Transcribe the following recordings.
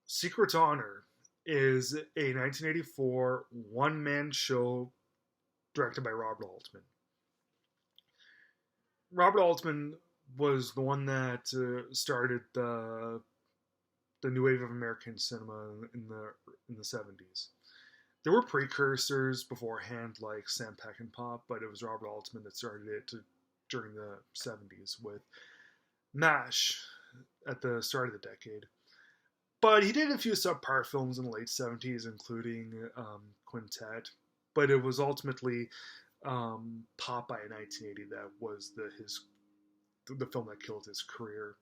Secret Honor is a 1984 one-man show directed by Robert Altman. Robert Altman was the one that started the new wave of American cinema in the 70s. There were precursors beforehand like Sam Peckinpah, but it was Robert Altman that started it during the 70s with MASH at the start of the decade. But he did a few subpar films in the late 70s, including Quintet. But it was ultimately Popeye in 1980 that was the film that killed his career.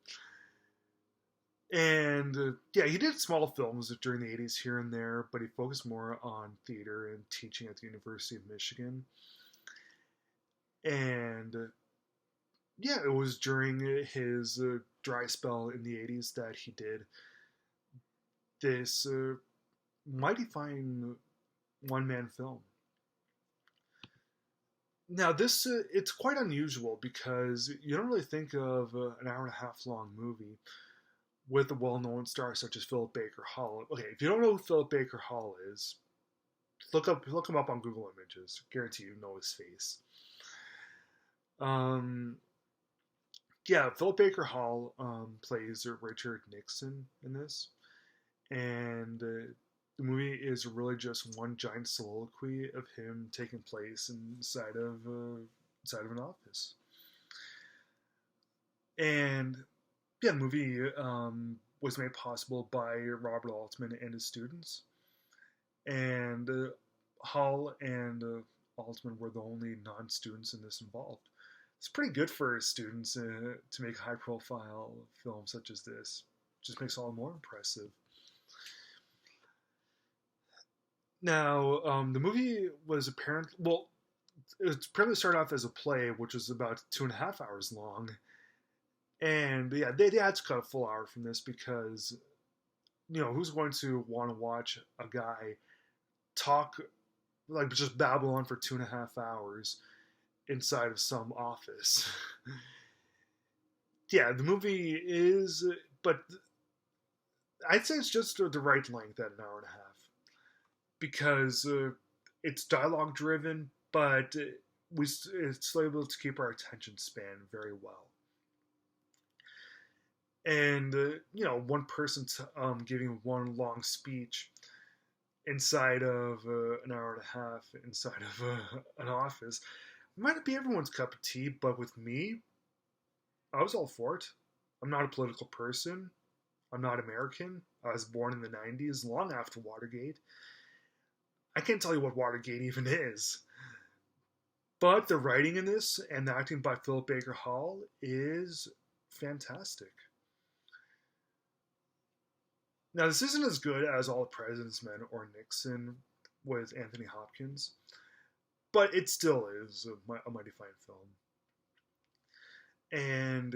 And yeah, he did small films during the 80s here and there, but he focused more on theater and teaching at the University of Michigan. And yeah, it was during his dry spell in the 80s that he did this mighty fine one man film. Now, this it's quite unusual because you don't really think of an hour and a half long movie with a well-known star such as Philip Baker Hall. Okay, if you don't know who Philip Baker Hall is, look him up on Google Images. Guarantee you know his face. Um, yeah, Philip Baker Hall plays Richard Nixon in this, and the movie is really just one giant soliloquy of him taking place inside of an office. And yeah, the movie was made possible by Robert Altman and his students. And Hall and Altman were the only non-students in this involved. It's pretty good for students to make a high-profile film such as this. Just makes it all the more impressive. Now, the movie was it apparently started off as a play, which was about 2.5 hours long. And yeah, they had to cut a full hour from this because, who's going to want to watch a guy talk, like just babble on for 2.5 hours inside of some office? Yeah, the movie is, but I'd say it's just the right length at an hour and a half because it's dialogue driven, but it's able to keep our attention span very well. And one person giving one long speech inside of an hour and a half inside of an office might not be everyone's cup of tea, but with me, I was all for it. I'm not a political person. I'm not American. I was born in the 90s, long after Watergate. I can't tell you what Watergate even is. But the writing in this and the acting by Philip Baker Hall is fantastic. Now, this isn't as good as All the President's Men or Nixon with Anthony Hopkins, but it still is a mighty fine film. And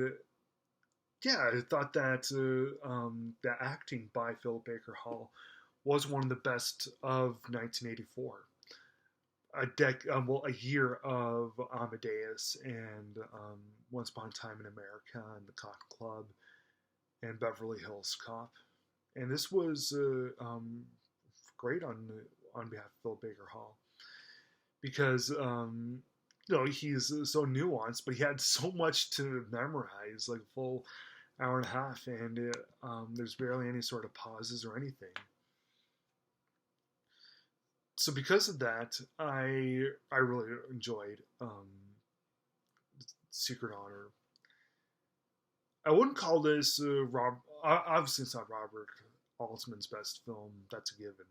yeah, I thought that the acting by Philip Baker Hall was one of the best of 1984. A year of Amadeus and Once Upon a Time in America and The Cotton Club and Beverly Hills Cop. And this was great on behalf of Philip Baker Hall because he's so nuanced, but he had so much to memorize, like a full hour and a half, and there's barely any sort of pauses or anything. So because of that, I really enjoyed Secret Honor. I wouldn't call this obviously it's not Robert Altman's best film. That's a given.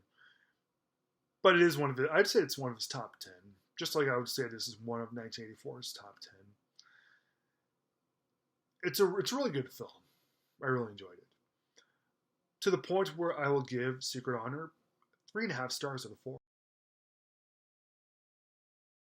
But it is one of I'd say it's one of his top 10. Just like I would say this is one of 1984's top 10. It's a really good film. I really enjoyed it. To the point where I will give Secret Honor 3.5 stars out of 4.